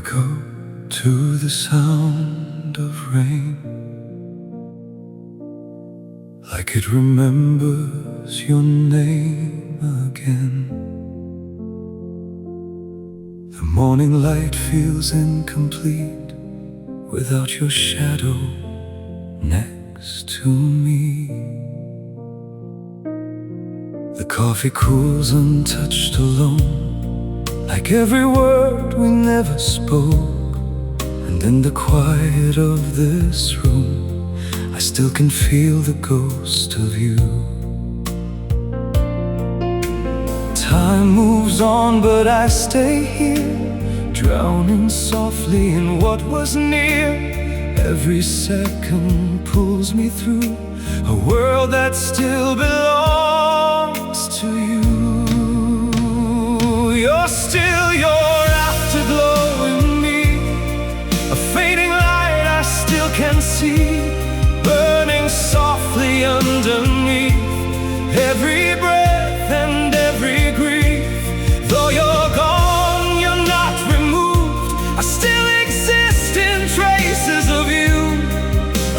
wake up to the sound of rain, like it remembers your name again. The morning light feels incomplete without your shadow next to me. The coffee cools untouched alone, like every word we never spoke. And in the quiet of this room, I still can feel the ghost of you. Time moves on, but I stay here, drowning softly in what was near. Every second pulls me through a world that still belongs to you. You're still your afterglow in me, a fading light I still can see, burning softly underneath every breath and every grief. Though you're gone, you're not removed, I still exist in traces of you,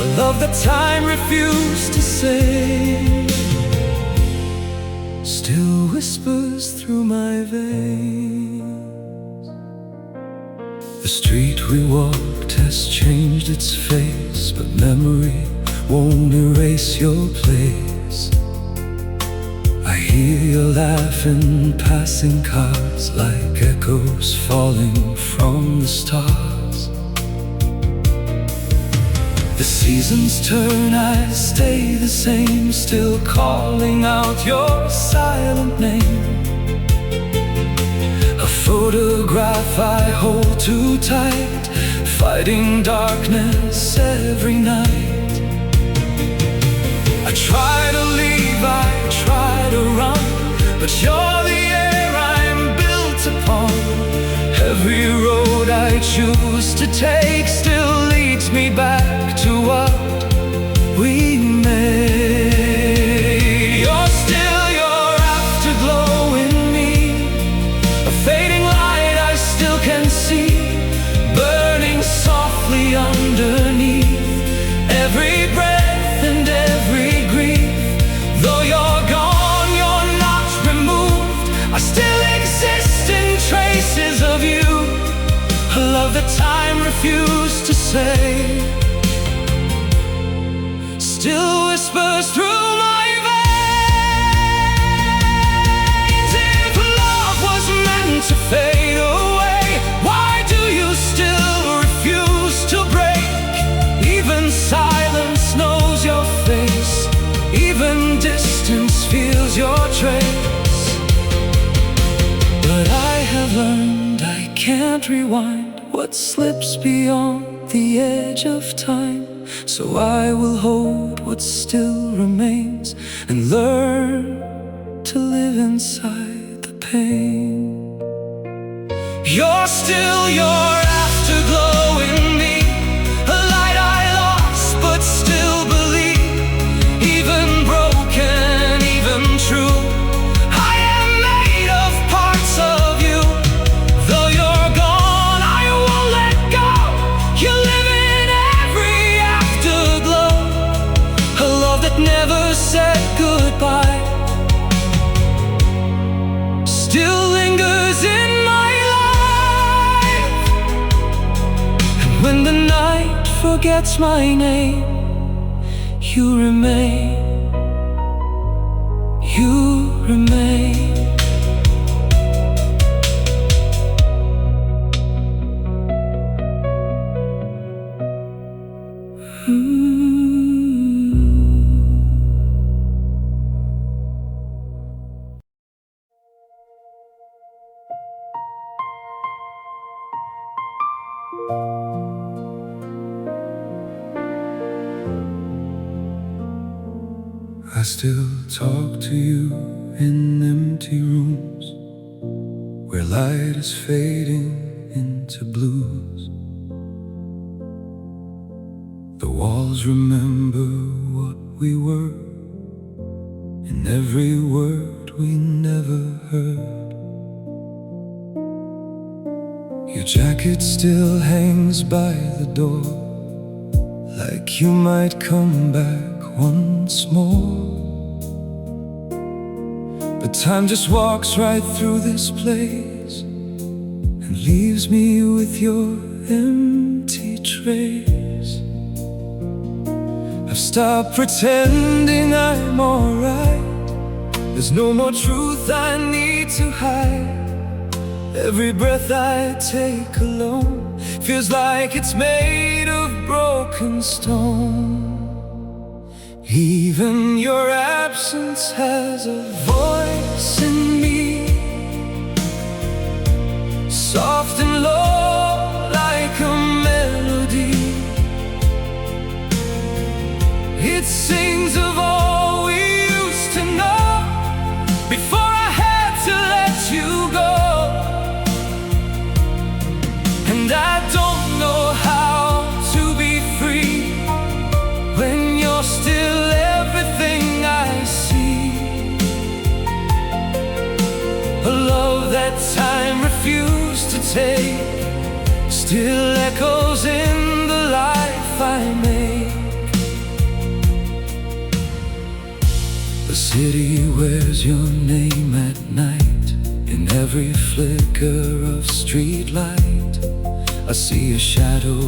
a love that time refused to say, still whispers through my veins. The street we walked has changed its face, but memory won't erase your place. I hear you laughing, passing cars like echoes falling from the stars. The seasons turn, I stay the same, still calling out your silent name. A photograph I hold too tight, fighting darkness every night. I try to leave, I try to run, but you're the air I'm built upon. Every road I choose to take still leads me back to what we made. You're still your afterglow in me, a fading light I still can see, burning softly underneath every breath and every grief. Though you're gone, you're not removed, I still exist in traces of you, a love that time refused to say, still whispers through my veins. If love was meant to fade away, why do you still refuse to break? Even silence knows your face, even distance feels your trace. But I have learned I can't rewind what slips beyond the edge of time, so I will hold what still remains and learn to live inside the pain. You're still your afterglow in me, a light I lost but still believe, even broken, even true. I am made of parts of you. Though you're gone, I won't let go. You live in every afterglow, a love that never said goodbye, still lingers in my life. And when the night forgets my name, you remain, you remain. I still talk to you in empty rooms, where light is fading into blues. The walls remember what we were, in every word we never heard. You Your jacket still hangs by the door, like you might come back once more. But time just walks right through this place and leaves me with your empty trace. I've stopped pretending I'm alright. There's no more truth I need to hide. Every breath I take alone feels like it's made of broken stone. Even your absence has a voice in me, soft and low like a melody. It sings of all we used to know before I had to let you go. And I don't know how to be free when you're still everything I see. A love that time refused to take still echoes in the life I make. The city wears your name at night in every flicker of streetlight. I see a shadow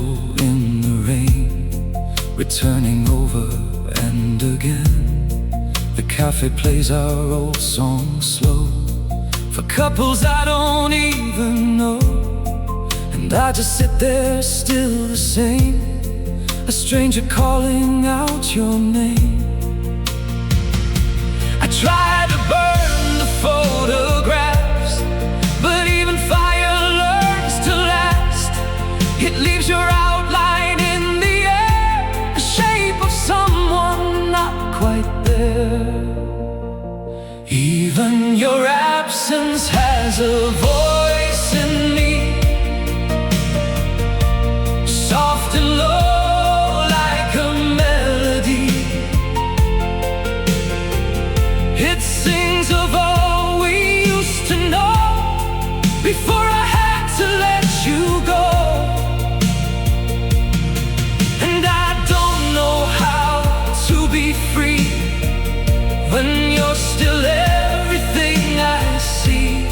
in the rain, returning over and again. The cafe plays our old song slow, for couples I don't even know. And I just sit there still the same, a stranger calling out your name. I try to burn the photographs, but even fire learns to last. It leaves your outline in the air, a shape of someone not quite there. Even your absence has a voice in me, soft and low like a melody. It sings of all we used to know before I had to let you go. And I don't know how to be free when you're still everything I see.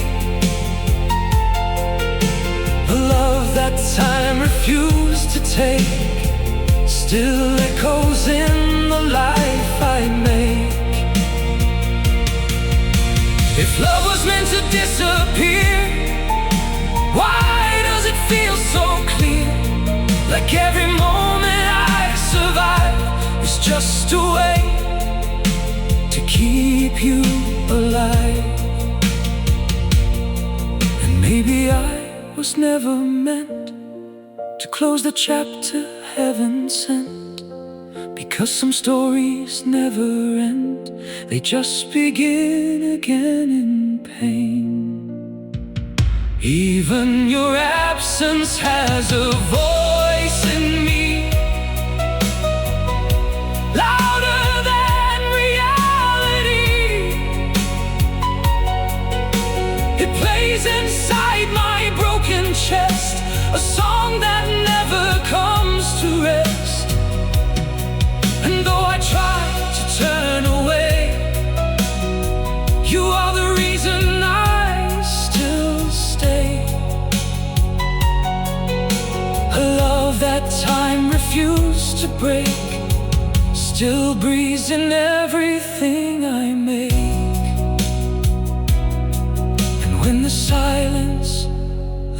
A love that time refused to take still echoes in the life I make. If love was meant to disappear, why does it feel so clear? Like every moment I survive is just a way to keep you alive. And maybe I was never meant to close the chapter heaven sent, because some stories never end, they just begin again in pain. Even your absence has a voice in me, louder than reality. It plays inside my broken chest, a song that never comes to rest. And though I try to turn away, you are the reason I still stay. A love that time refused to break still breathes in everything I make. And when the silence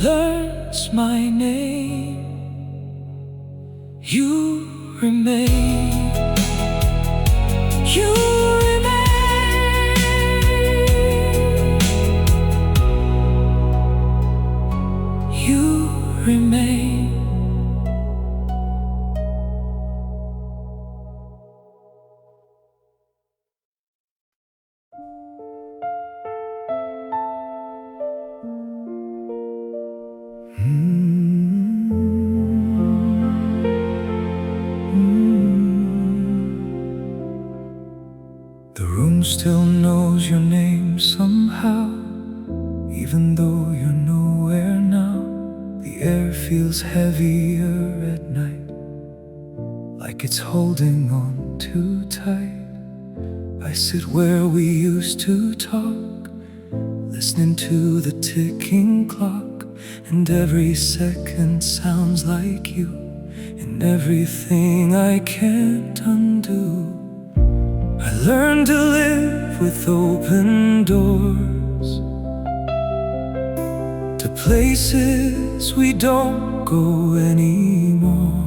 learns my name, you remain. You remain. You remain. The room still knows your name somehow, even though you're nowhere now. The feels heavier at night, like it's holding on too tight. I sit where we used to talk, listening to the ticking clock, and every second sounds like you, and everything I can't undo. I learned to live with open doors, to places we don't go anymore.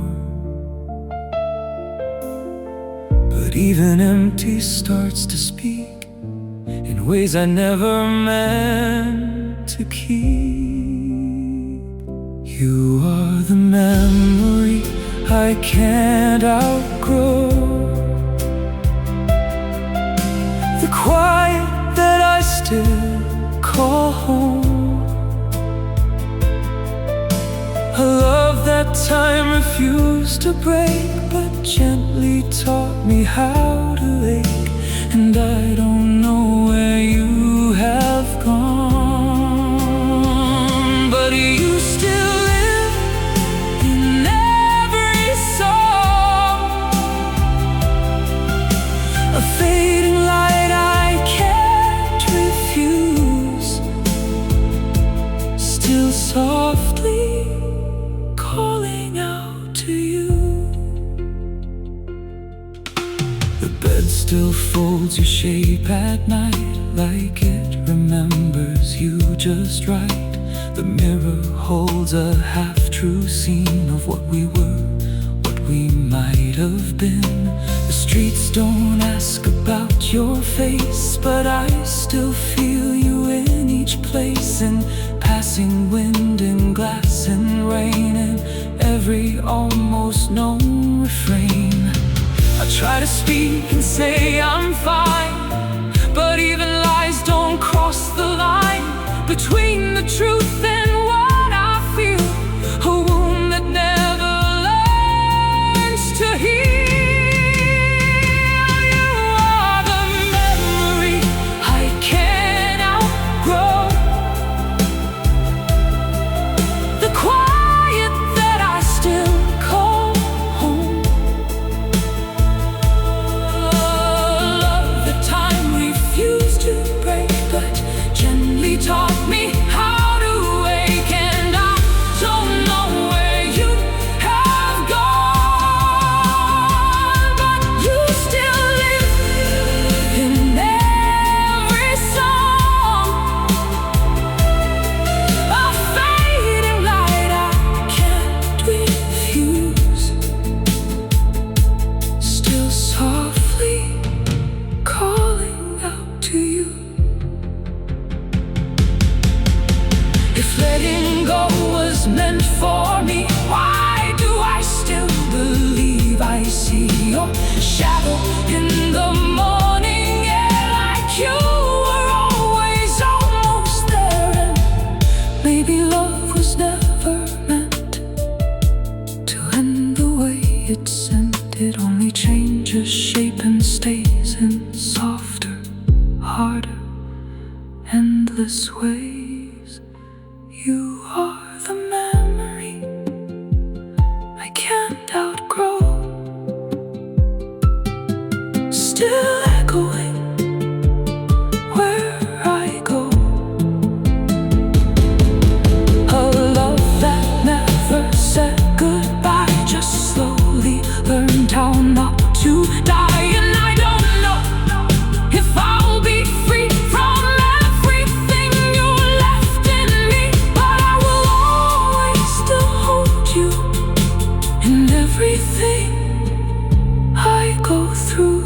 But even empty starts to speak in ways I never meant to keep. You are the memory I can't outgrow, the quiet that I still call home, a love that time refused to break, but gently taught me how to ache. And I don't know where you have gone, but you still live in every song, a fading light I can't refuse, still softly calling out to you. The bed still folds your shape at night, like it remembers you just right. The mirror holds a half-true scene of what we were, what we might have been. The streets don't ask about your face, but I still feel you in each place, in passing wind and glass and rain, and every almost known refrain. I try to speak and say I'm fine, but even lies don't cross the line between the truth and what I feel, a wound that never learns to heal. You are the memory I can't outgrow, the quiet that I still call home, love that time refused to break, but gently taught me how to wake. And I don't know where you have gone, but you still live in every song, a fading light I can't refuse, still softly calling out to you. If letting go was meant for me, why do I still believe I see your shadow in the morning air, like you were always almost there? And maybe love was never meant to end the way it's sent. It only changes shape and stays in softer, harder, endless ways. You are the memory I can't outgrow, still echoing where I go, a love that never said goodbye, just slowly learned how not to die. And I don't know if I'll be free from everything you left in me, but I will always still hold you in everything I go through.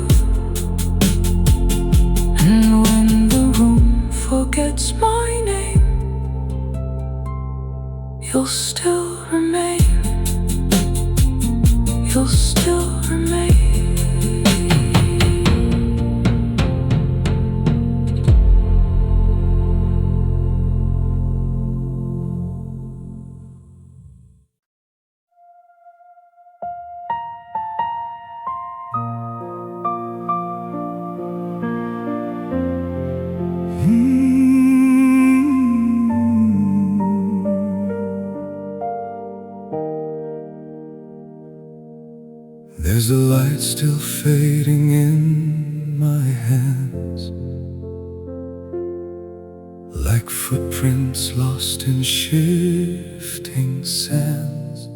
And when the room forgets my name, you'll still remain, you'll still remain. There's a light still fading in my hands, like footprints lost in shifting sands.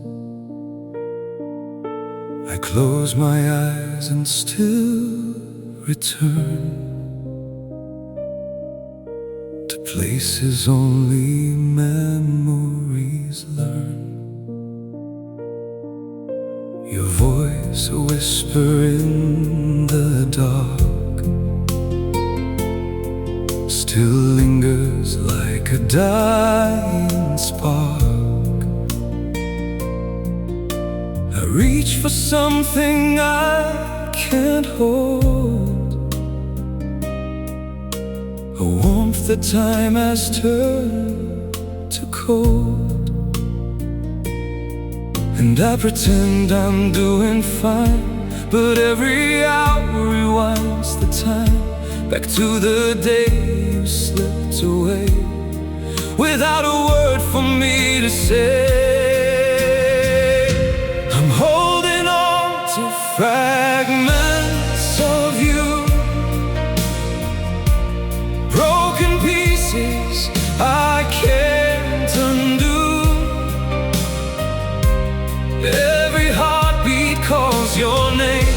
I close my eyes and still return to places only memories learn. Your voice, a whisper in the dark, still lingers like a dying spark. I reach for something I can't hold, a warmth that time has turned to cold. And I pretend I'm doing fine, but every hour rewinds the time back to the day you slipped away, without a word for me to say. I'm holding on to fragments of you, broken pieces I can't undo. Every heartbeat calls your name,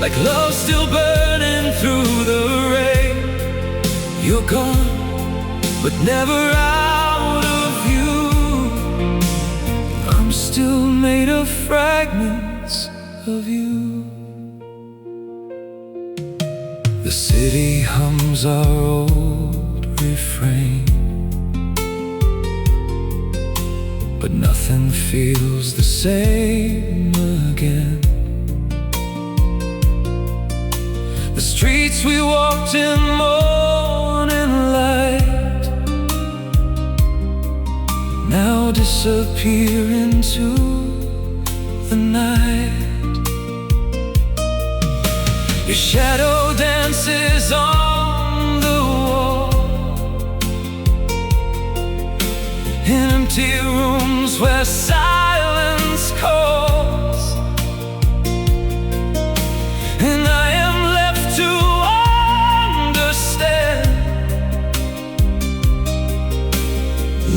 like love still burning through the rain. You're gone, but never out of you. I'm still made of fragments of you. The city hums our old refrain, but nothing feels the same again. The streets we walked in morning light now disappear into the night. Your shadow dances on the wall, in empty rooms where silence calls, and I am left to understand.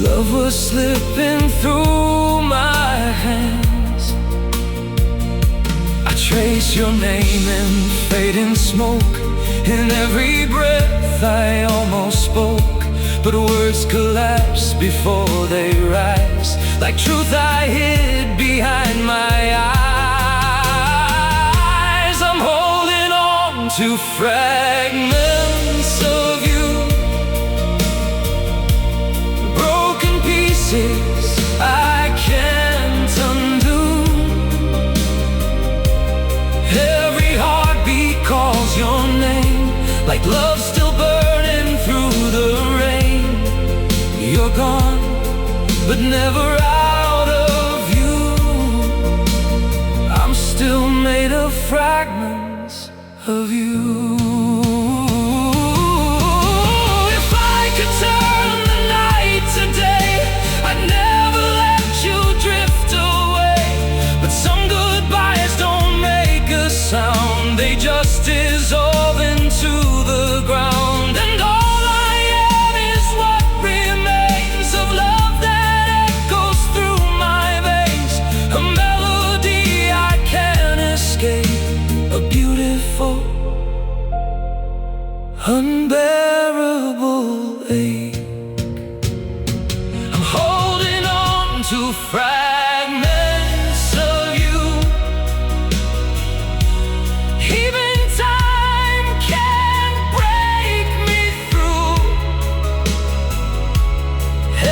Love was slipping through my hands. I trace your name in fading smoke, in every breath I almost spoke, but words collapse before they rise, like truth I hid behind my eyes. I'm holding on to fragments of you, broken pieces I can't undo. Every heartbeat calls your name, like love still burning through the rain. You're gone, but never out of you. I'm still made of fragments of you. If I could turn the night to day, I'd never let you drift away. But some goodbyes don't make a sound, they just dissolve into the ground. And all I am is what remains of love that echoes through my veins, a melody I can't escape, a beautiful, unbearable ache. I'm holding on to fragments of you. Even time can't break me through.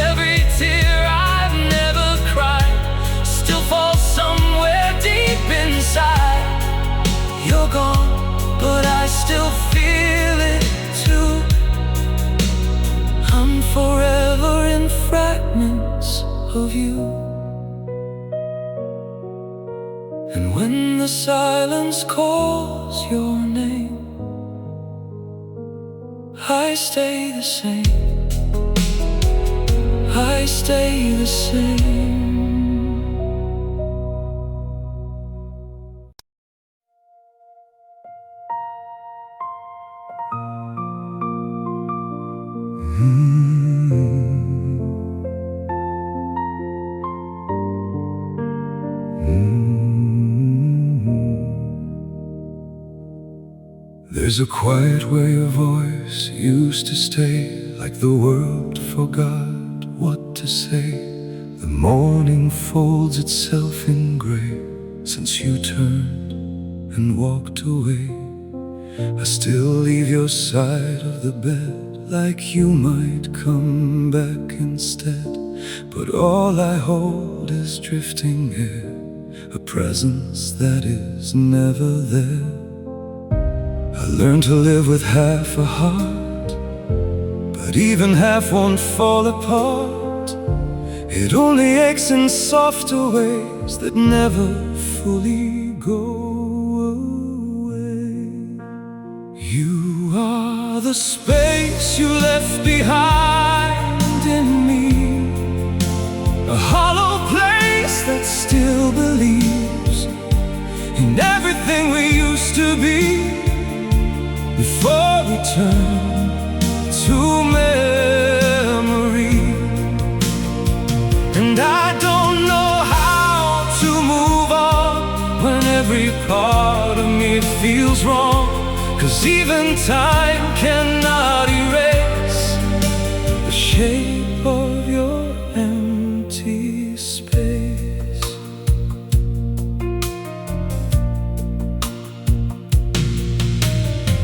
Every tear I've never cried still falls somewhere deep inside. You're gone, but I still feel it too. I'm forever in fragments of you. And when the silence calls your name, I stay the same. I stay the same. There's a quiet way your voice used to stay, like the world forgot what to say. The morning folds itself in gray since you turned and walked away. I still leave your side of the bed, like you might come back instead. But all I hold is drifting air, a presence that is never there. I learned to live with half a heart, but even half won't fall apart. It only aches in softer ways that never fully go away. You are the space you left behind in me, a hollow place that still believes in everything we used to be, before we turn to memory. And I don't know how to move on when every part of me feels wrong, 'cause even time cannot erase the shape of your empty space.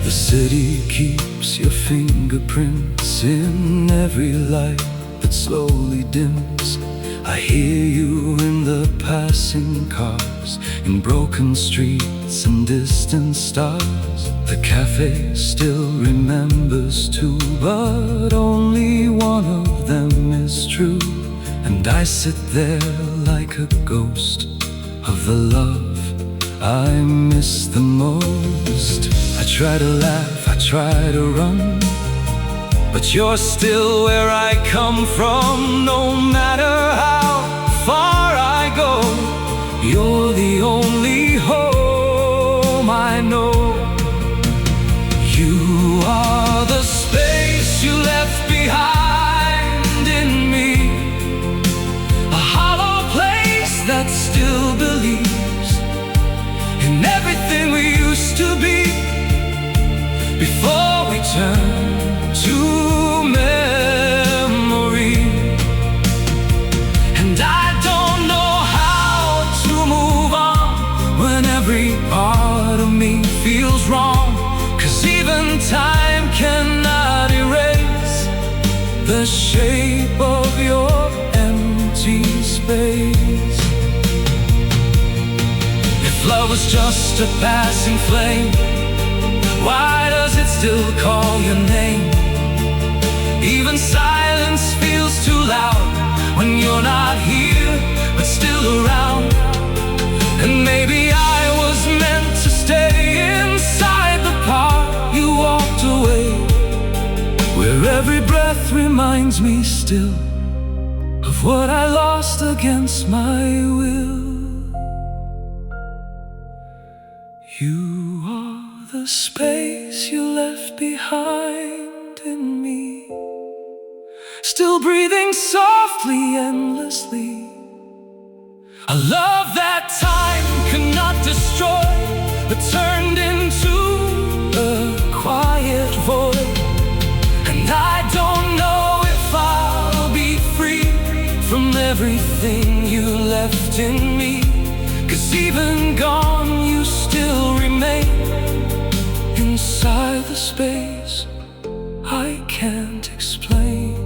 The city keeps your fingerprints in every light that slowly dims. I hear you in the passing cars, in broken streets and distant stars. The cafe still remembers too, but only one of them is true. And I sit there like a ghost of the love I miss the most. I try to laugh, I try to run, but you're still where I come from. No matter how far I go, you're the only home I know. You are the space you left behind in me, a hollow place that still believes in everything we used to be, before we turn to memory. And I don't know how to move on when every part of me feels wrong, 'cause even time cannot erase the shape of your empty space. If love was just a passing flame, why does it still call your name? Even silence feels too loud when you're not here, but still around. And maybe I was meant to stay inside the part you walked away, where every breath reminds me still of what I lost against my will. You are the space you left behind in me, still breathing softly, endlessly. A love that time cannot destroy, but turned into a quiet void. And I don't know if I'll be free from everything you left in me, 'cause even gone you still remain inside the space I can't explain.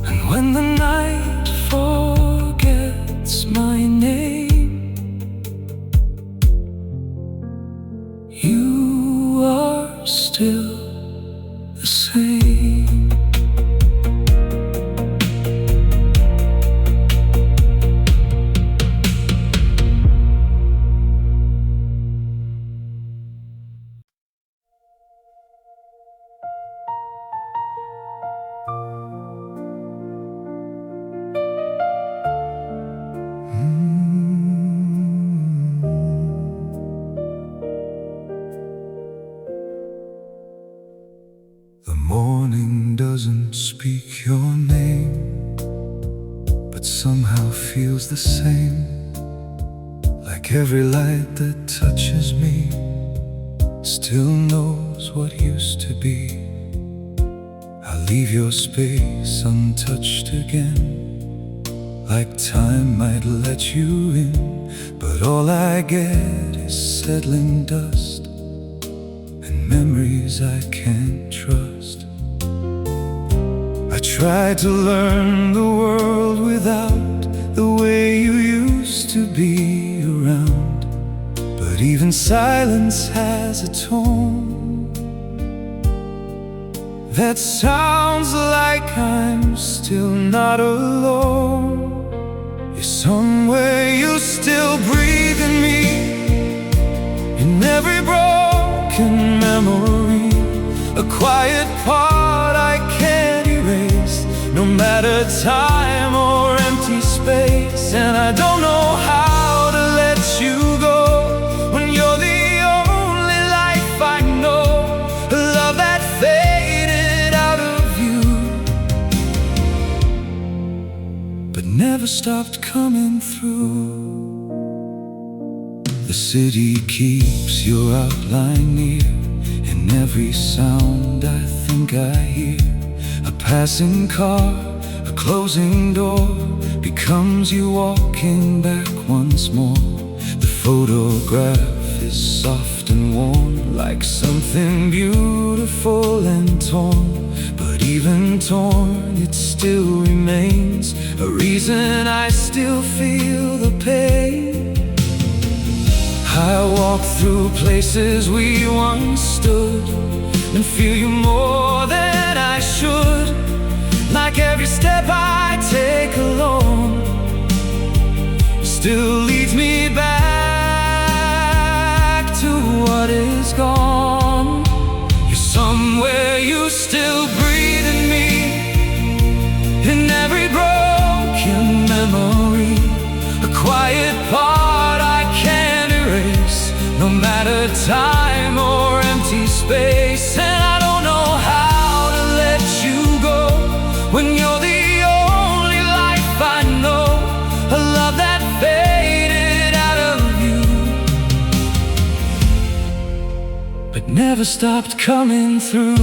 And when the night forgets my name, you are still the same. The morning doesn't speak your name, but somehow feels the same. Like every light that touches me still knows what used to be. I'll leave your space untouched again, like time might let you in, but all I get is settling dust and memories I can't trust. I tried to learn the world without the way you used to be around, but even silence has a tone that sounds like I'm still not alone. You're somewhere, you still breathe in me, in every broken memory, a quiet part I can't erase, no matter time or empty space. And I don't know how to let you go when you're the only life I know, a love that faded out of you, but never stopped coming through. The city keeps your outline near, in every sound I think I hear. A passing car, a closing door, becomes you walking back once more. The photograph is soft and warm, like something beautiful and torn, but even torn it still remains a reason I still feel the pain. I walk through places we once stood and feel you more than I should, like every step I take alone still leads me back to what is gone. You're somewhere, you still breathe in me, in every broken memory, a quiet part I can't erase, no matter time or empty space. And I don't know how to let you go when you're the only life I know, a love that faded out of you, but never stopped coming through.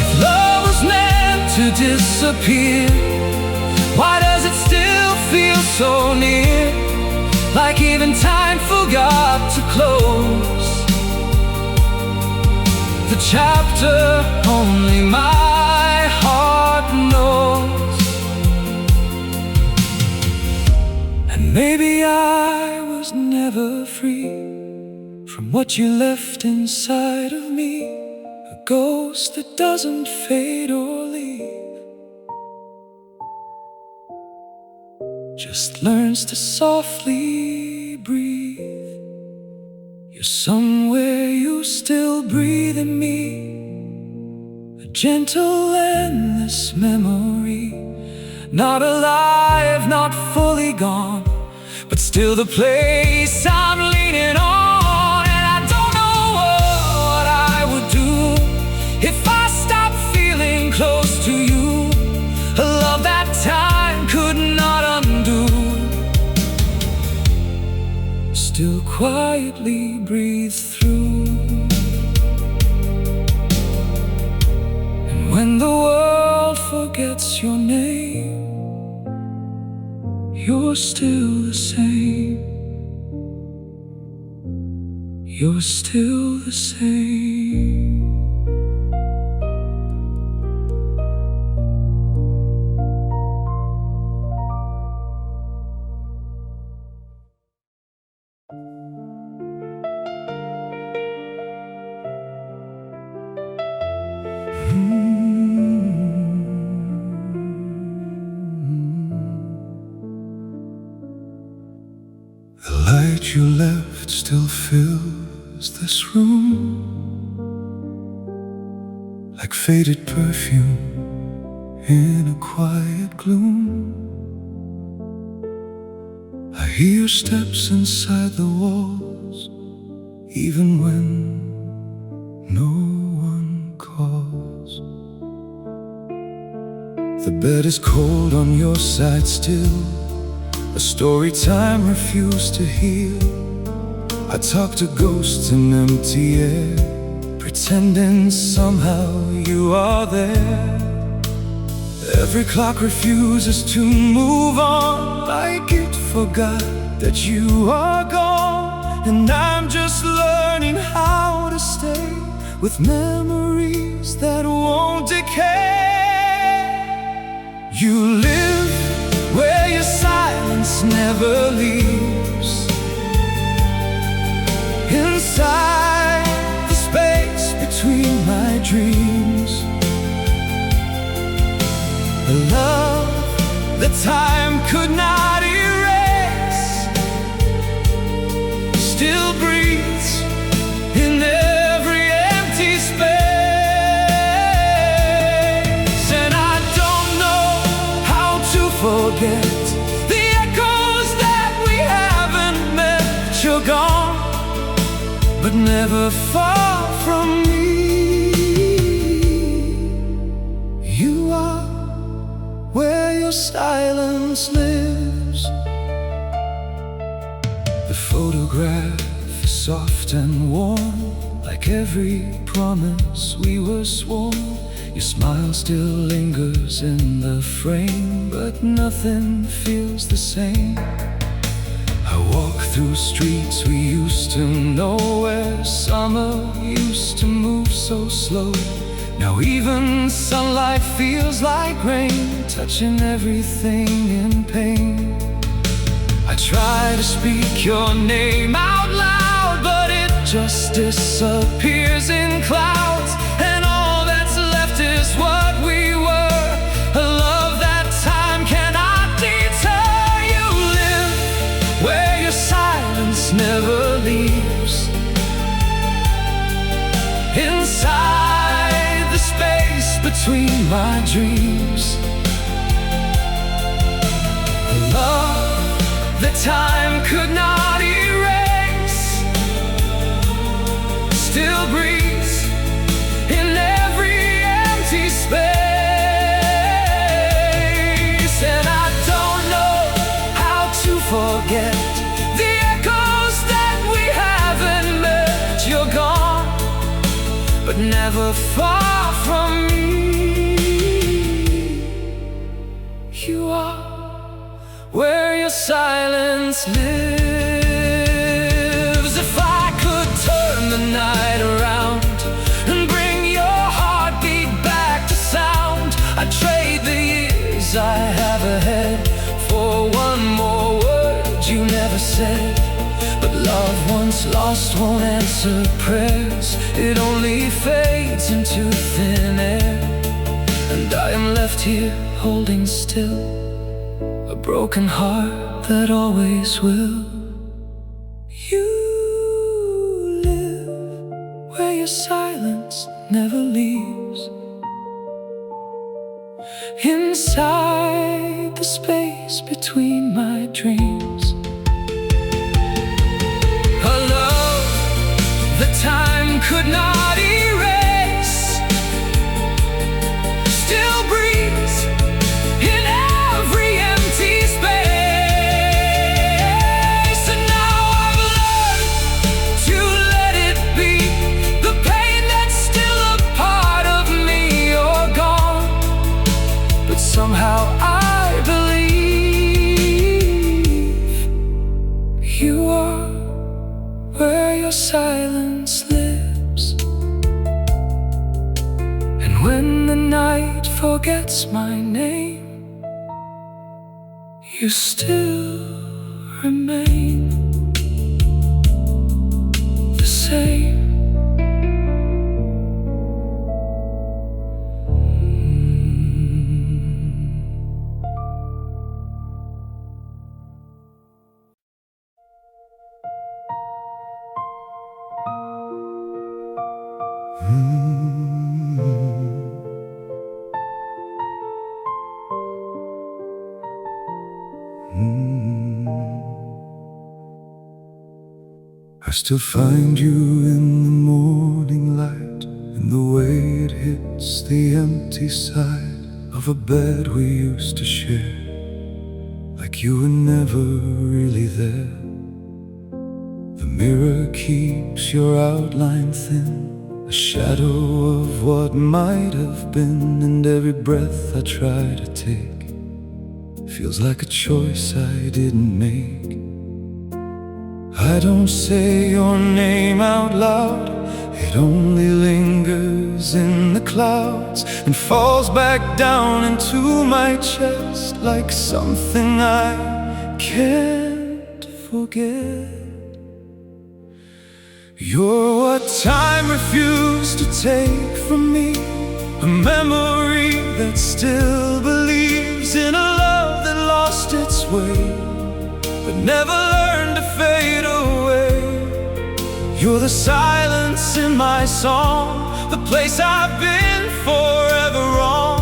If love was meant to disappear, why does it still feel so near? Like even time forgot to close the chapter only my heart knows. And maybe I was never free from what you left inside of me, a ghost that doesn't fade or leave, just learns to softly breathe. You're somewhere, you still breathe in me, a gentle, endless memory, not alive, not fully gone, but still the place I'm leaning on. And I don't know what I would do if I stopped feeling close to you, a love that time could not undo, still quietly breathe through. And when the world forgets your name, you're still the same. You're still the same. The light you left still fills this room, like faded perfume in a quiet gloom. I hear your steps inside the walls, even when no one calls. The bed is cold on your side still. A story time refused to heal. I talk to ghosts in empty air, pretending somehow you are there. Every clock refuses to move on, like it forgot that you are gone. And I'm just learning how to stay with memories that won't decay. You live where your silence never leaves, inside the space between my dreams. A love that time could not erase still breathes in every empty space. And I don't know how to forget the echoes that we haven't met. You're gone, but never far from me. You are where your silence lives. The photograph is soft and warm, like every promise we were sworn. Your smile still lingers in the frame, but nothing feels the same. I walk through streets we used to know, where summer used to move so slow. Now even sunlight feels like rain, touching everything in pain. I try to speak your name out loud, but it just disappears in clouds. And all that's left is what we were, a love that time cannot deter. You live where your silence never leaves, inside the space between my dreams. A love that time could not erase still breathes in every empty space. And I don't know how to forget the echoes that we haven't met. You're gone, but never far from me. You are where your silence lives. If I could turn the night around and bring your heartbeat back to sound, I'd trade the years I have ahead for one more word you never said. But love once lost won't answer prayers, it only fades into thin air. And I am left here holding still, a broken heart that always will. You live where your silence never leaves, inside the space between my dreams. A love that time could not erase still breathes in every empty space. And now I've learned to let it be. The pain that's still a part of me, you're gone, but somehow I believe you are where your silence lives. And when the night forgets my name, you still remain the same. I still find you in the morning light, in the way it hits the empty side of of a bed we used to share, like you were never really there. The mirror keeps your outline thin, a shadow of what might have been. And every breath I try to take feels like a choice I didn't make. I don't say your name out loud, it only lingers in the clouds and falls back down into my chest like something I can't forget. You're what time refused to take from me, a memory that still believes in a love that lost its way, but never learned to fade away. You're the silence in my song, the place I've been forever wrong.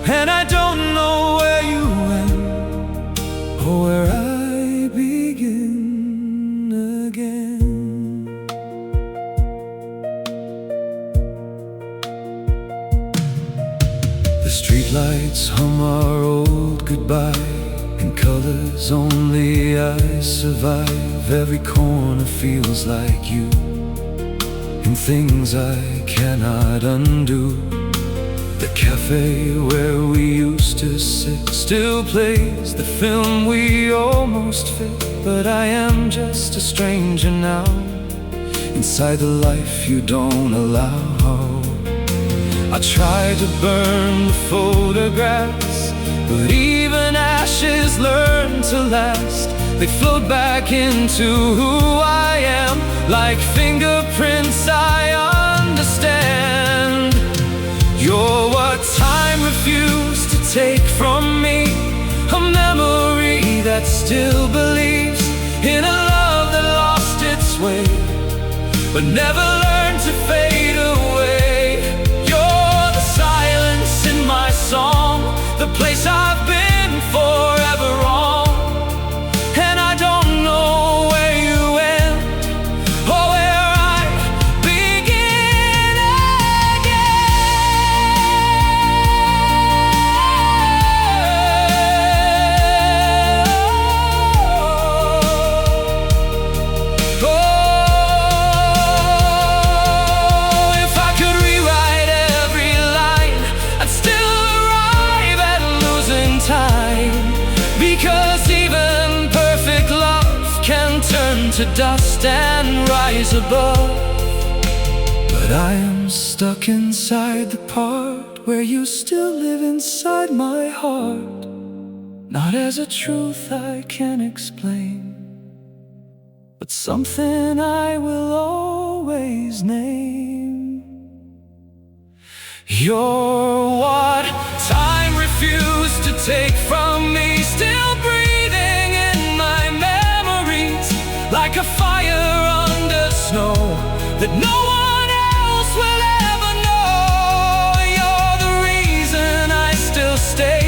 And I don't know where you went or where I begin again. The streetlights hum our old goodbye in colors only I survive. Every corner feels like you, in things I cannot undo. The cafe where we used to sit still plays the film we almost fit. But I am just a stranger now, inside the life you don't allow. I try to burn the photographs, but even ashes learn to last. They float back into who I am, like fingerprints I understand. You're what time refused to take from me, a memory that still believes in a love that lost its way, but never learned to fade away. You're the silence in my song, the place I've been forever wrong. And I don't know where you end or where I begin Oh, if I could rewrite every line, I'd still arrive at losing time. Because even perfect love can turn to dust and rise above. But I am stuck inside the part where you still live inside my heart, not as a truth I can explain, but something I will always name. You're what time refused to take from me, still breathing in my memories, like a fire under snow that no one else will ever know. You're the reason I still stay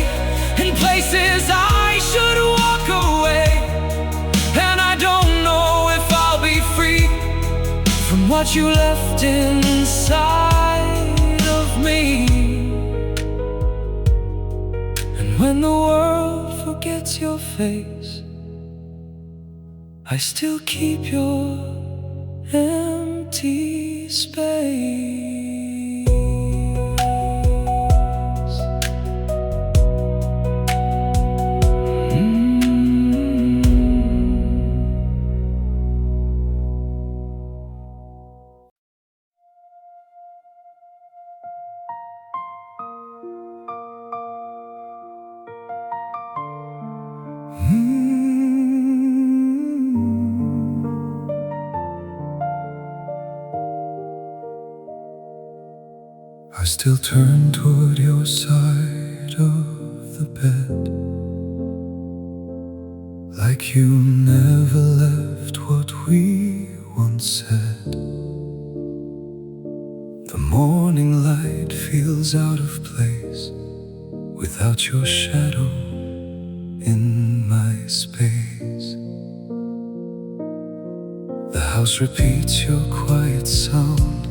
in places I should walk away. And I don't know if I'll be free from what you left inside of me. When the world forgets your face, I still keep your empty space. I still turn toward your side of the bed, like you never left what we once said. The morning light feels out of place without your shadow in my space. The house repeats your quiet sound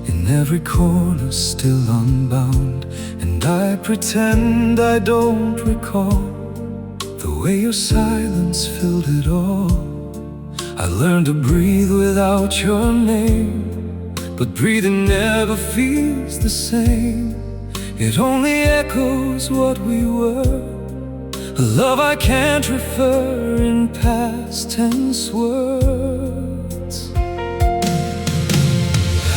in every corner still unbound. And I pretend I don't recall the way your silence filled it all. I learned to breathe without your name, but breathing never feels the same. It only echoes what we were, a love I can't refer in past tense words.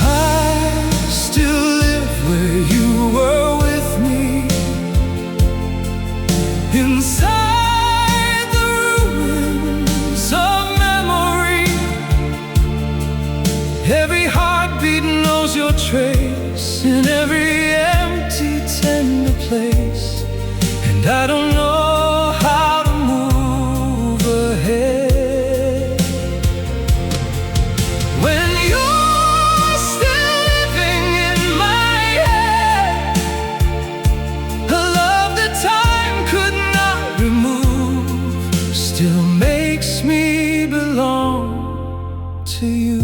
I still live where you were with me, inside the ruins of memory. Every heartbeat knows your trace in every empty, tender place. And I don't know how to move ahead when you're still living in my head. A love that time could not remove still makes me belong to you.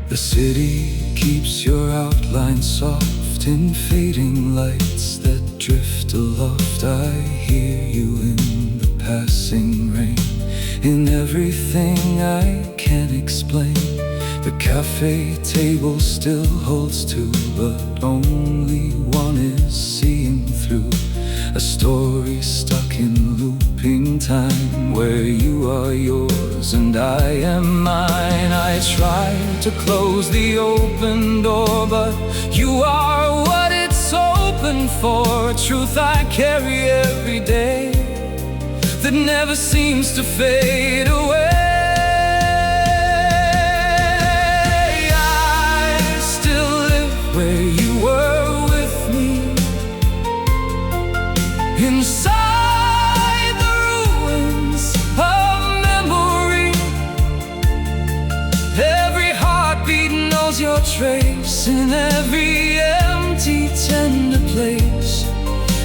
The city keeps your outline soft in fading lights that drift aloft. I hear you in the passing rain, in everything I can't explain. The cafe table still holds two, but only one is seeing through. A story stuck in looping time, where you are yours and I am mine. I try to close the open door, but you are what it's open for. A truth I carry every day that never seems to fade away. I still live where you were with me, inside the ruins of memory. Every heartbeat knows your trace in every empty, tender place.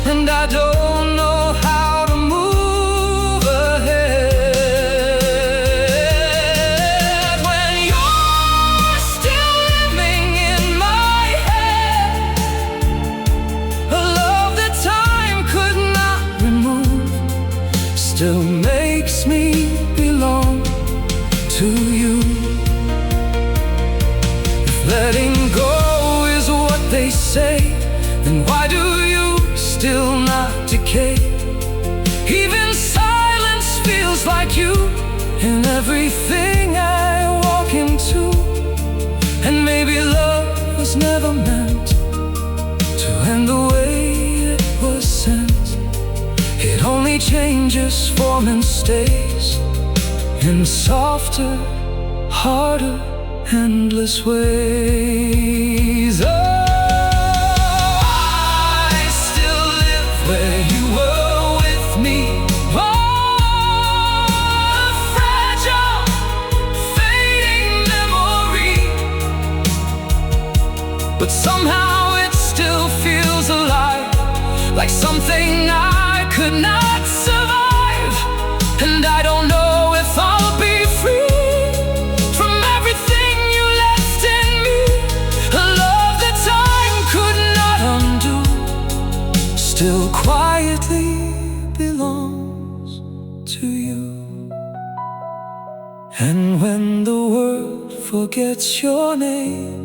And I don't know how to move ahead when you're still living in my head. A love that time could not remove still makes me belong to you. If letting go is what they say, then why do you still not decay? Even silence feels like you in everything I walk into. And maybe love was never meant to end the way it was sent. It only changes form and stays in softer, harder, endless ways. Oh, I still live where you were with me. Oh, a fragile, fading memory, but somehow it still feels alive, like something I could not survive. And I don't know if I'll be free from everything you left in me. A love that time could not undo still quietly belongs to you. And when the world forgets your name,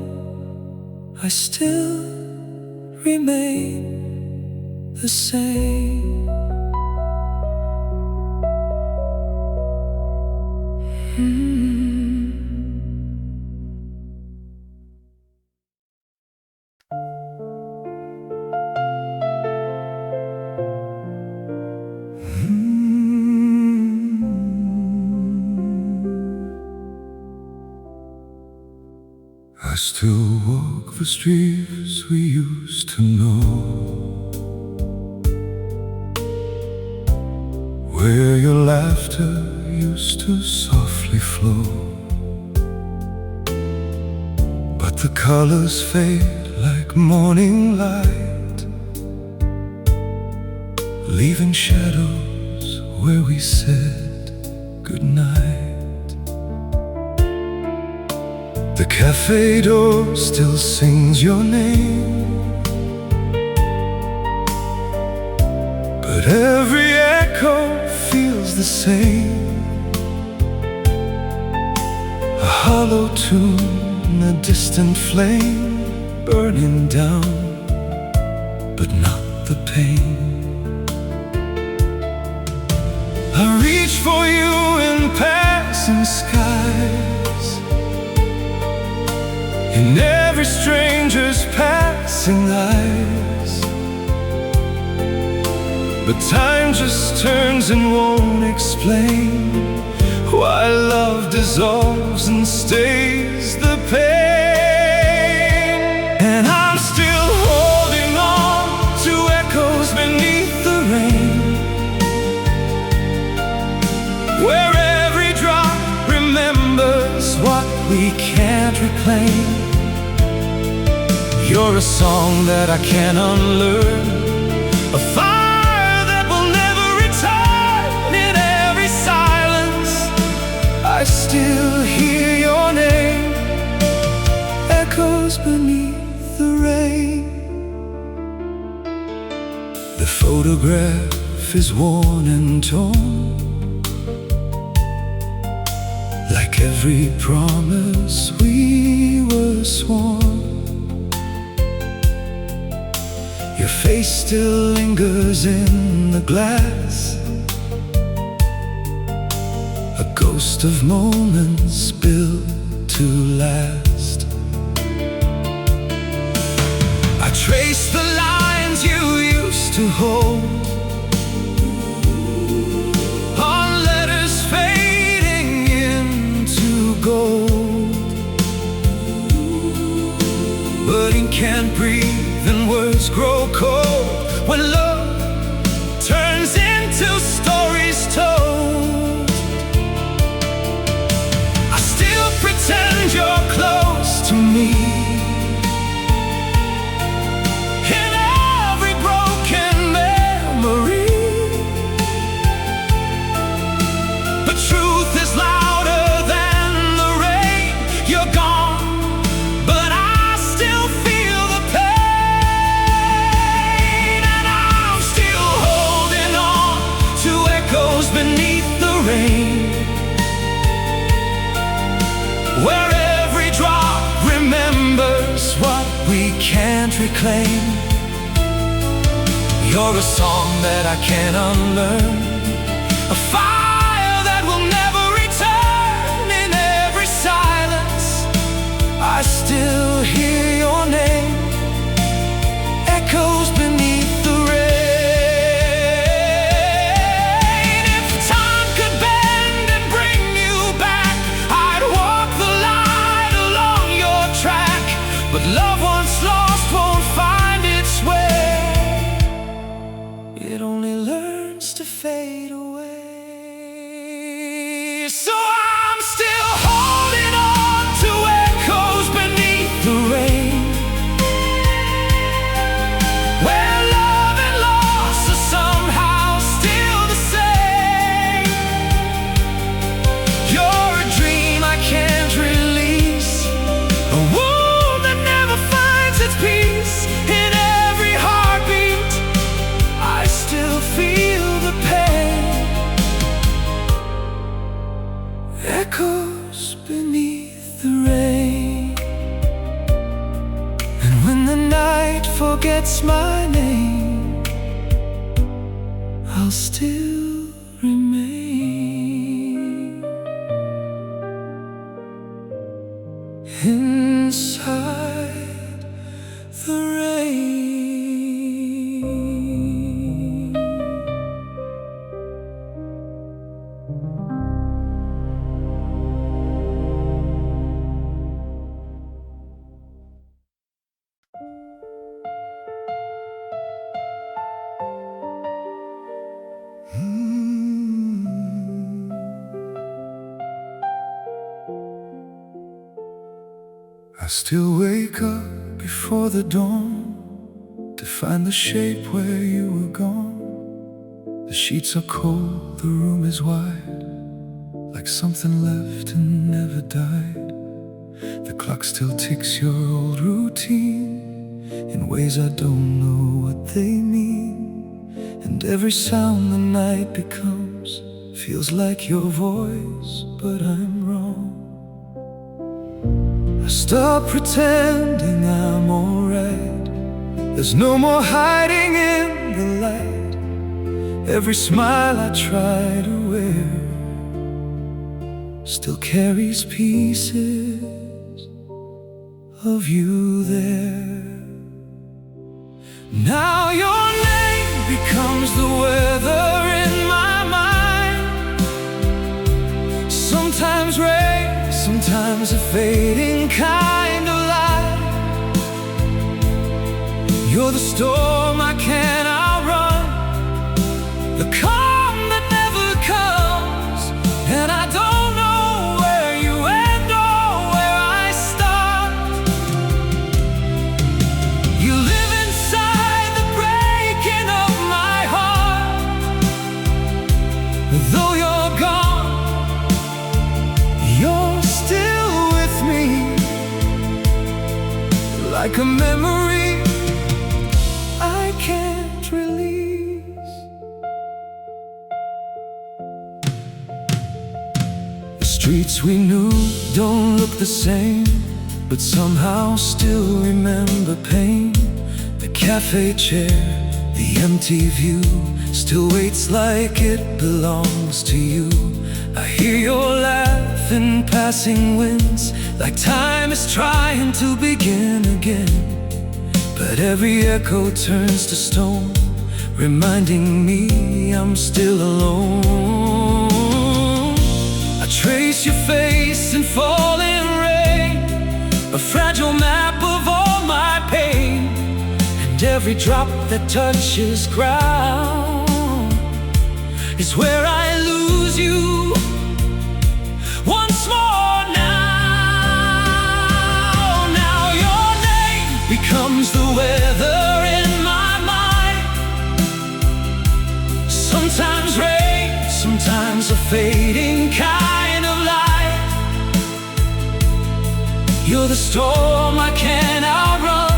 I still remain the same. I still walk the streets we used to know, where your laughter used to softly flow. But the colors fade like morning light, leaving shadows where we said goodnight. The cafe door still sings your name, but every echo feels the same. A hollow tune, a distant flame burning down, but not the pain. I reach for you in passing skies, in every stranger's passing eyes. But time just turns and won't explain why love dissolves and stays the pain. And I'm still holding on to echoes beneath the rain, where every drop remembers what we can't reclaim. You're a song that I can't unlearn, a fire that will never return. In every silence I still hear your name, echoes beneath the rain. The photograph is worn and torn, like every promise we were sworn. Your face still lingers in the glass, a ghost of moments built to last. I trace the lines you used to hold on letters fading into gold, but ink can't breathe and words grow cold when love turns into stories told. I still pretend you're close to me in every broken memory, but truth is louder than the rain. You're gone, but I still feel the pain. And I'm still holding on to echoes beneath the rain, where every drop remembers what we can't reclaim. You're a song that I can't unlearn, a fire that will never return. In every silence I still hear your name, echoes beneath the rain. If time could bend and bring you back, I'd walk the line along your track. But love once lost won't find its way, it only learns to fade away. So I'm still holding on to echoes beneath the rain, where love and loss are somehow still the same. You're a dream I can't release, a wound that never finds its peace. In every heartbeat I still feel the pain, echoes beneath the rain. And when the night forgets my name, I'll still remain inside the rain. I still wake up before the dawn to find the shape where you were gone. The sheets are cold, the room is wide, like something left and never died. The clock still ticks your old routine in ways I don't know what they mean. And every sound the night becomes feels like your voice, but I'm wrong. I stop pretending I'm alright. There's no more hiding in the light. Every smile I try to wear still carries pieces of you there. Now your name becomes the weather in my mind. Sometimes rain, sometimes a fading kind of light. You're the storm I can't outrun, the calm that never comes. And I don't know where you end or where I start. You live inside the breaking of my heart. Though you're gone, you're still with me, like a memory I can't release. The streets we knew don't look the same, but somehow still remember pain. The cafe chair, the empty view, still waits like it belongs to you. I hear your laugh in passing winds, like time is trying to begin again. But every echo turns to stone, reminding me I'm still alone. I trace your face in falling rain, a fragile map of all my pain. And every drop that touches ground is where I lose you once more now. Now your name becomes the weather in my mind. Sometimes rain, sometimes a fading kind of light. You're the storm I can't outrun,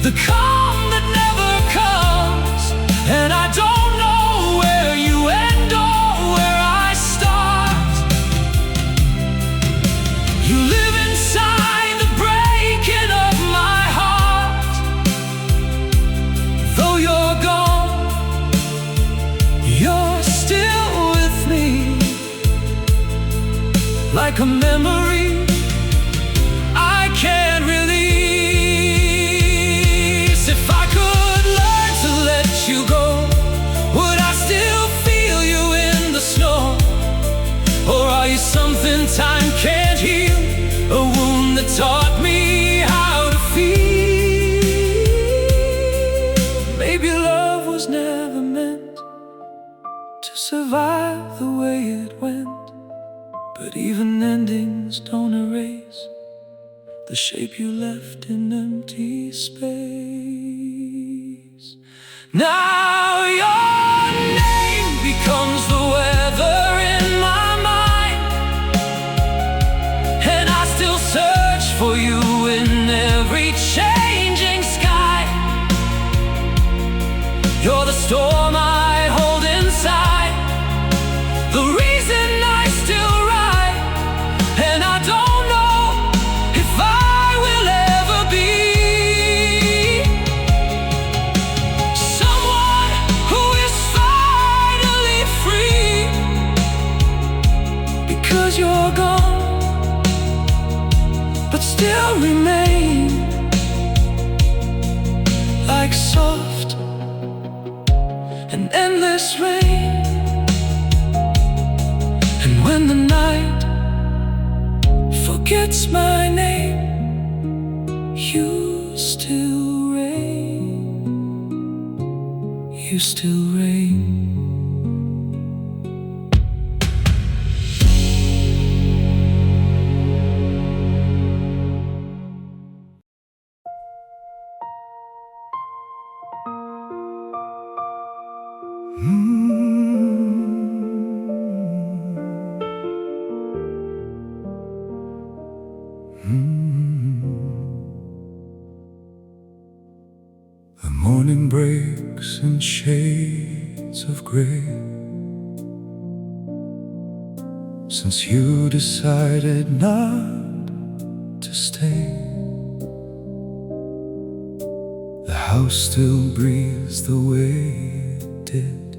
the calm that never comes. And I don't know where you end or where I start. You live inside the breaking of my heart. Though you're gone, you're still with me, like a memory I can't release. If I could learn to let you go, would I still feel you in the snow? Or are you something time can't heal, a wound that taught me how to feel? Maybe love was never meant to survive the way it went, but even endings don't erase the shape you left in empty space. Now your name becomes the weather in my mind, and I still search for you in every changing sky. You're the storm I hold inside, the reason I still write. And I don't know if I will ever be someone who is finally free, because you're gone, but still remain like soft and endless rain. And when the night forgets my name, you still reign, you still reign. breaks in shades of gray. Since you decided not to stay, the house still breathes the way it did.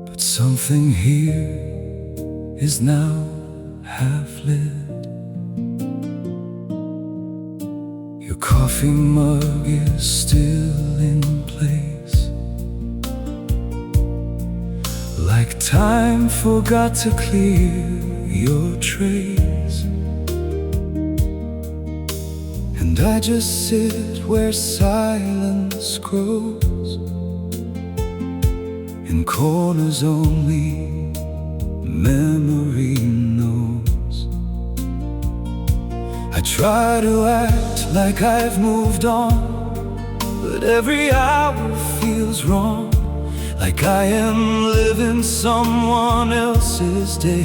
But something here is now half lit. Your coffee mug is still in place, like time forgot to clear your trays. And I just sit where silence grows, in corners only memory knows. I try to act like I've moved on, but every hour feels wrong, like I am living someone else's day,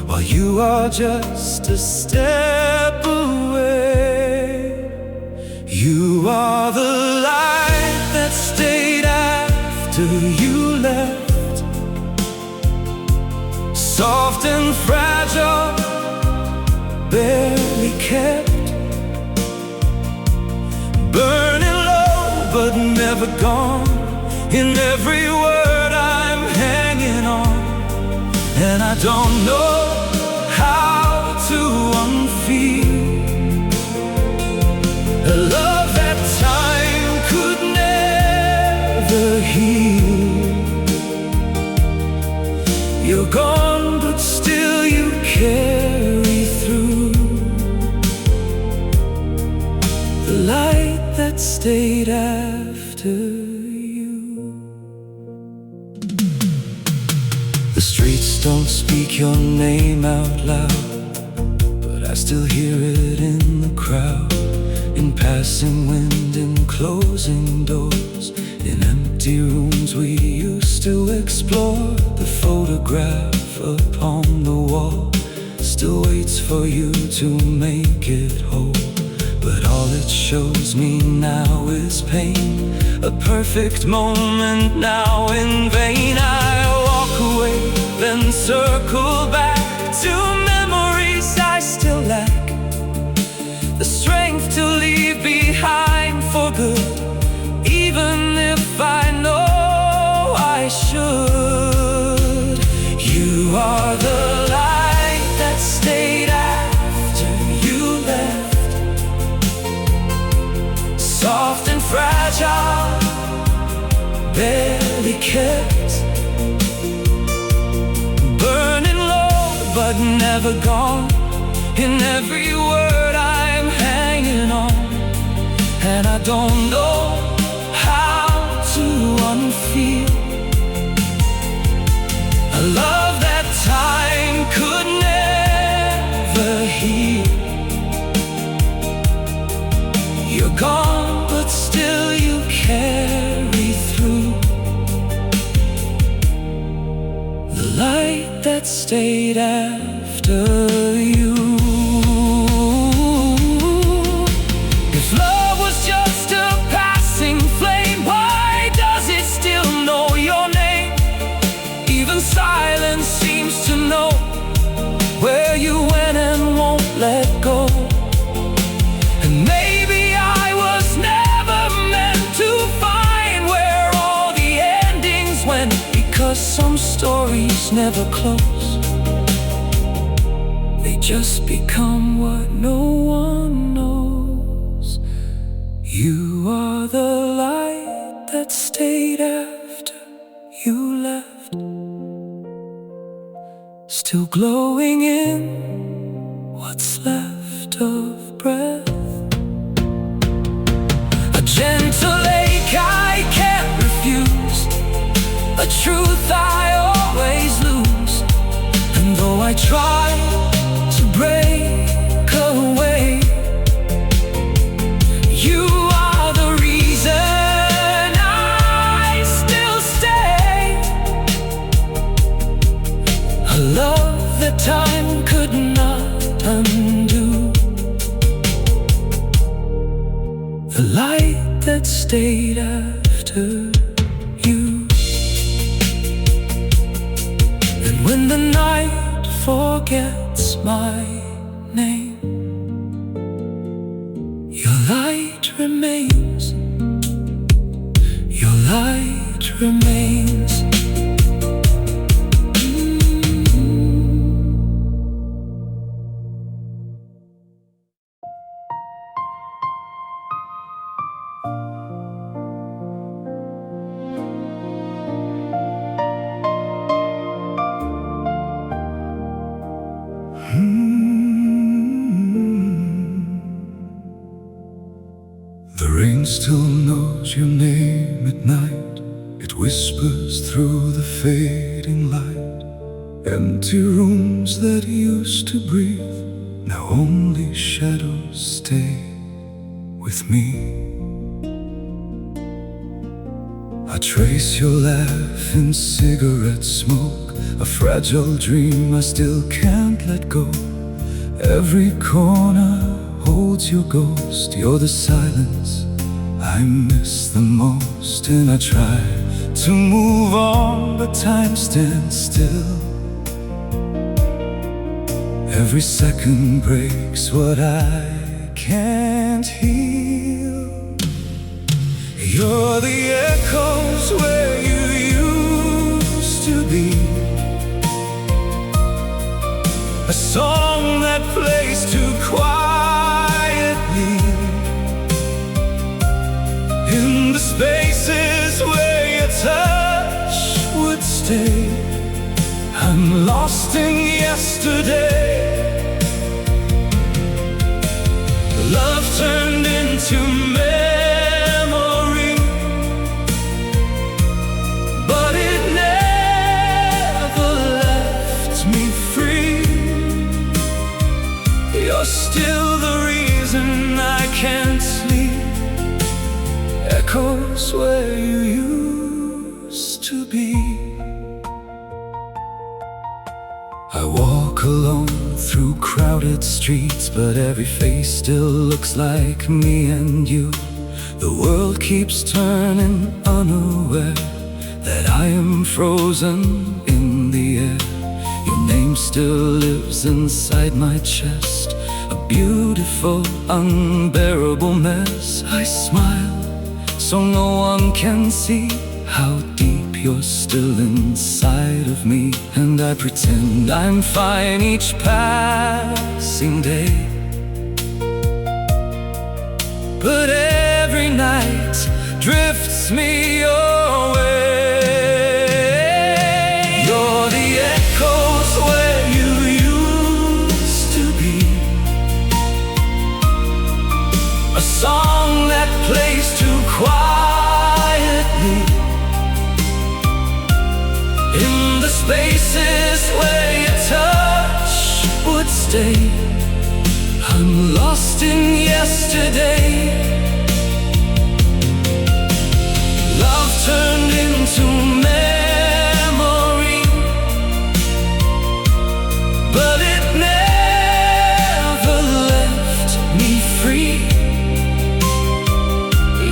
while you are just a step away. You are the light that stayed after you left, soft and fragile, barely kept, burning low but never gone. In every word I'm hanging on, and I don't know how to unfeel a love that time could never heal. You're gone, but still you carry through the light that stayed after you. The streets don't speak your name out loud, but I still hear it in the crowd, in passing wind, in closing doors, in empty rooms we used to explore. The photograph upon the wall still waits for you to make it whole, but all it shows me now is pain, a perfect moment now in vain. I walk away, then circle back to memories I still lack, the strength to leave behind for good, even if I know I should. You are the light that stayed after you left, soft and fragile, barely kept, burning low but never gone. In every word I'm hanging on, and I don't know how to unfeel a love that time could never heal. You're gone, but still you carry through the light that stayed after you. If love was just a passing flame, why does it still know your name? Even silence seems to know where you went and won't let go. And maybe I was never meant to find where all the endings went, because some stories never close, they just become what no one knows. You are the light that stayed after you left, still glowing in what's left of breath. A gentle ache I can't refuse, a truth I always lose, and though I try to break away, you are the reason I still stay. A love that time could not undo, the light that's stayed after you. And when the night forgets my name, your light remains, your light remains. The rain still knows your name at night. It whispers through the fading light. Empty rooms that used to breathe, now only shadows stay with me. I trace your laugh in cigarette smoke, a fragile dream I still can't let go. Every corner holds your ghost. You're the silence I miss the most. And I try to move on, but time stands still. Every second breaks what I can't heal. You're the echoes where you used to be, a song that plays too quietly in the spaces where your touch would stay. I'm lost in yesterday. Love turned into memory, but it never left me free. You're still the reason I can't sleep. Echoes where you used to be. I walk alone through crowded streets, but every face still looks like me and you. The world keeps turning, unaware that I am frozen in the air. Your name still lives inside my chest, a beautiful, unbearable mess. I smile so no one can see how deep you're still inside of me. And I pretend I'm fine each passing day, but every night drifts me your way. You're the echoes where you used to be, a song that plays too quietly in the spaces where your touch would stay. I'm lost in yesterday. Love turned into memory, but it never left me free.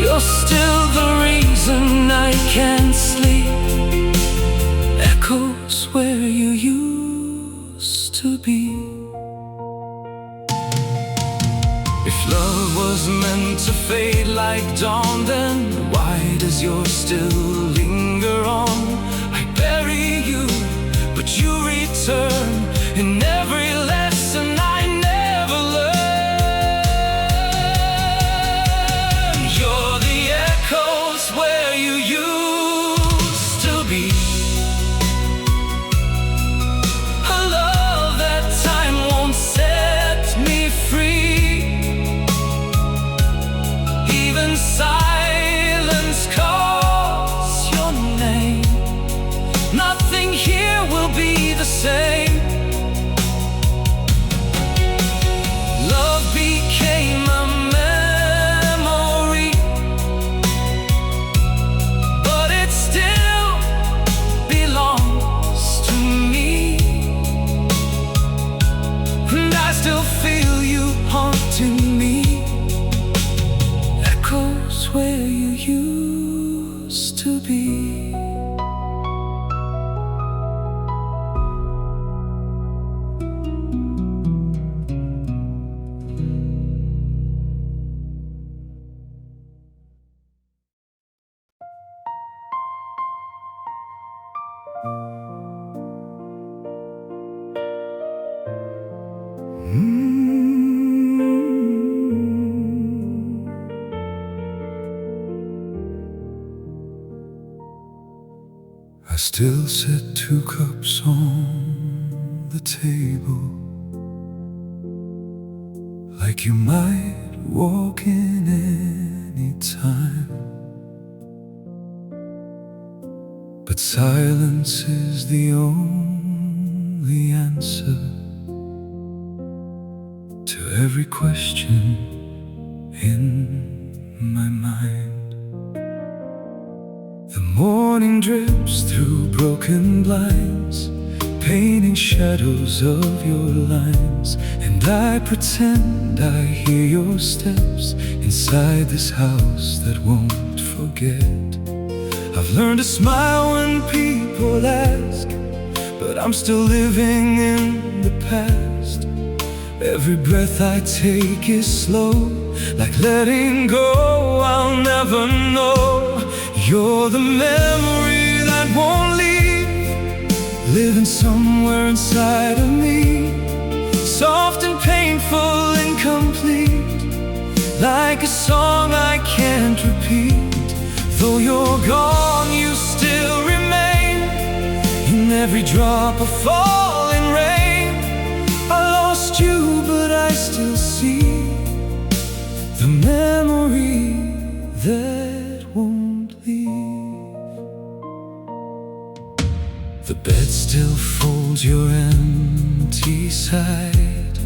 You're still the reason I can't sleep. Echoes where you used to be. If love was meant to fade like dawn, then why does yours still linger on? I bury you, but you return in every lesson I never learned. You're the echoes where you used to be, a love that time won't set me free. Even silence calls I still set 2 cups on the table, like you might walk in any time. But silence is the only answer to every question in my mind. The morning drips through broken blinds, painting shadows of your lines. And I pretend I hear your steps inside this house that won't forget. I've learned to smile when people ask, but I'm still living in the past. Every breath I take is slow, like letting go. I'll never know. You're the memory that won't leave, living somewhere inside of me, soft and painful, incomplete, like a song I can't repeat. Though you're gone, you still remain in every drop of falling rain. I lost you, but I still see the memory that won't leave. The bed still folds your empty side,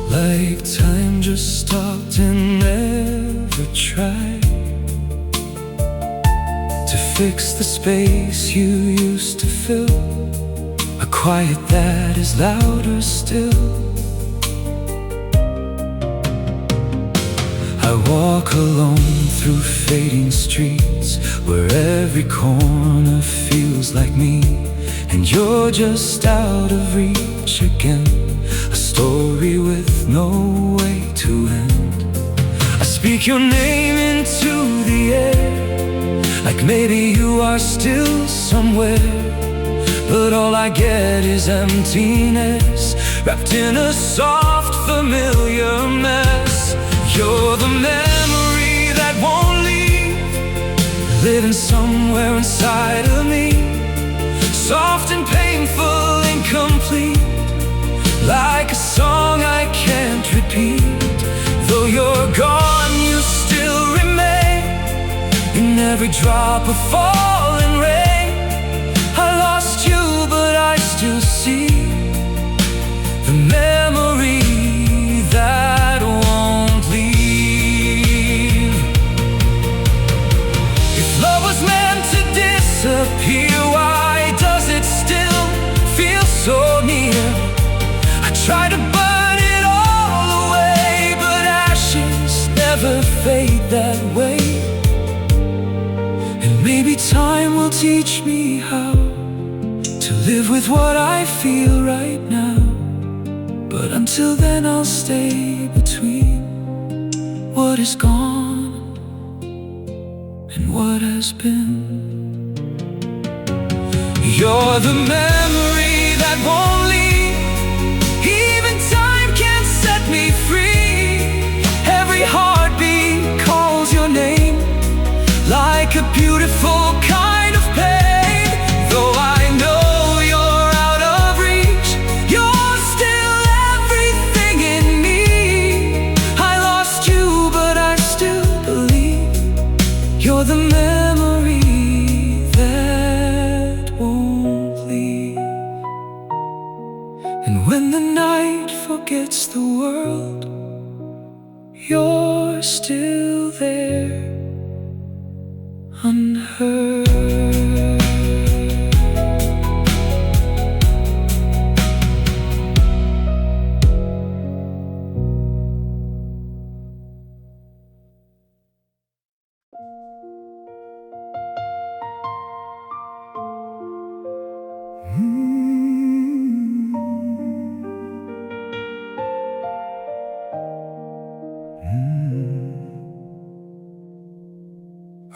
like time just stopped and never tried to fix the space you used to fill, a quiet that is louder still. I walk alone through fading streets, where every corner feels like me, and you're just out of reach again, a story with no way to end. I speak your name into the air, like maybe you are still somewhere, but all I get is emptiness, wrapped in a soft, familiar mess. You're the memory that won't leave, living somewhere inside of me, soft and painful, incomplete, like a song I can't repeat. Though you're gone, you still remain in every drop of falling rain. I lost you, but I still see the memory that won't leave. If love was meant to disappear, why does it still feel so near? I try to burn it all away, but ashes never fade that way. And maybe time will teach me how to live with what I feel right now. But until then I'll stay between what is gone and what has been. You're the memory that won't leave, even time can't set me free. Every heartbeat calls your name, like a beautiful kind of pain. Though I know you're out of reach, you're still everything in me. I lost you, but I still believe you're the memory that won't leave. And when the night forgets the world, you're still there, unheard.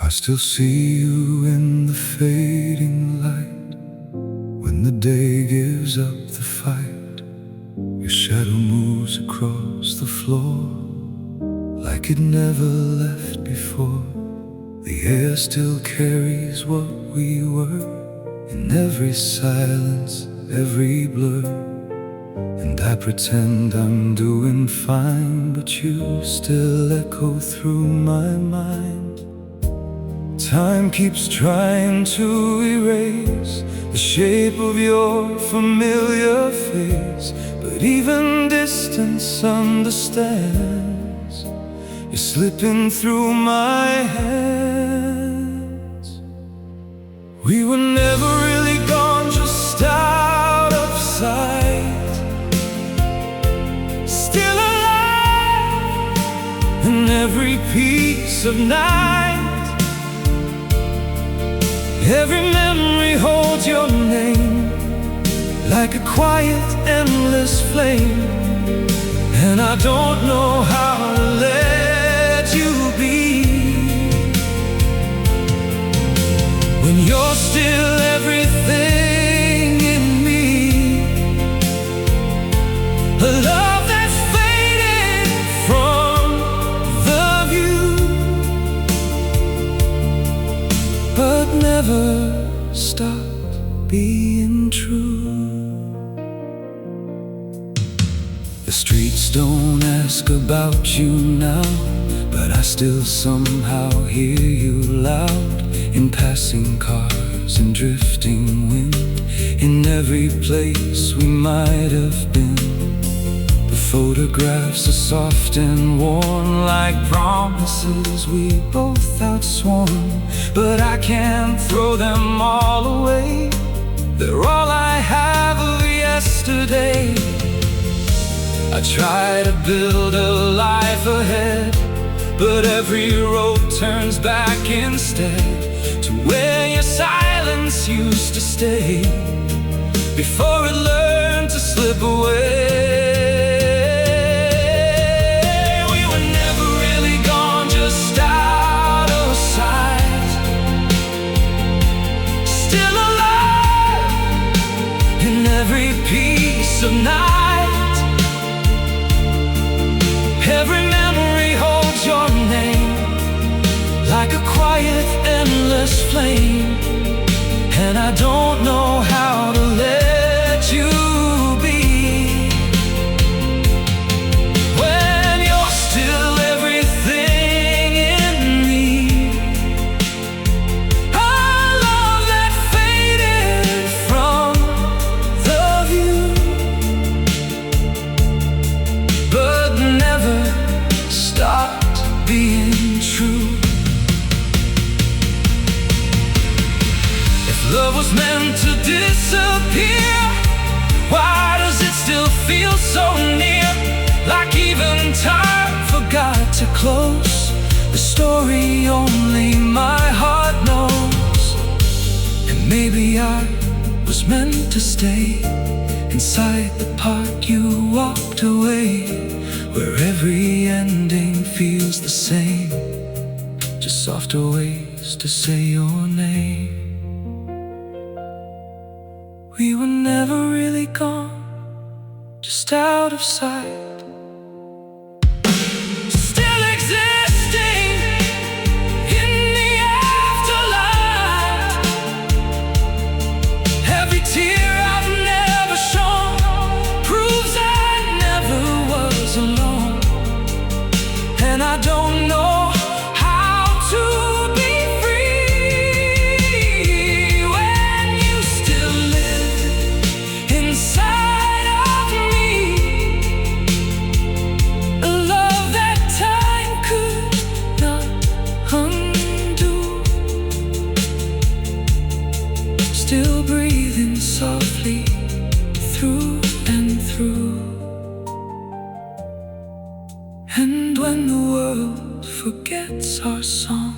I still see you in the fading light, when the day gives up the fight. Your shadow moves across the floor, like it never left before. The The air still carries what we were, in every silence, every blur. And I pretend I'm doing fine, but you still echo through my mind. Time keeps trying to erase the shape of your familiar face, but even distance understands. You're slipping through my hands. We were never really gone, just out of sight, still alive in every piece of night. Every memory holds your name, like a quiet, endless flame. And I don't know how to let you be, when you're still everything in me. A love that's faded from the view, but never stopped being true. The streets don't ask about you now, but I still somehow hear you loud, in passing cars and drifting wind, in every place we might have been. The photographs are soft and worn, like promises we both outsworn, but I can't throw them all away. They're all I have of yesterday. I try to build a life ahead, but every road turns back instead, to where your silence used to stay, before it learned to slip away. We were never really gone, just out of sight, still alive in every piece of night. Every memory holds your name, like a quiet, endless flame. And I don't know how to let you be, when you're still everything in me. A love that faded from the view, but never stopped being true. If love was meant to disappear, why does it still feel so near? Like even time forgot to close the story only my heart knows. And maybe I was meant to stay inside the part you walked away, where every ending feels the same, just softer ways to say your name. We were never really gone, just out of sight, still existing in the afterlife. Every tear I've never shown proves I never was alone. And I don't know how to be free, when you still live inside of me. A love that time could not undo, still breathing softly through and through. And when the world forgets our song,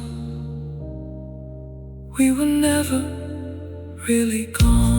we were never really gone.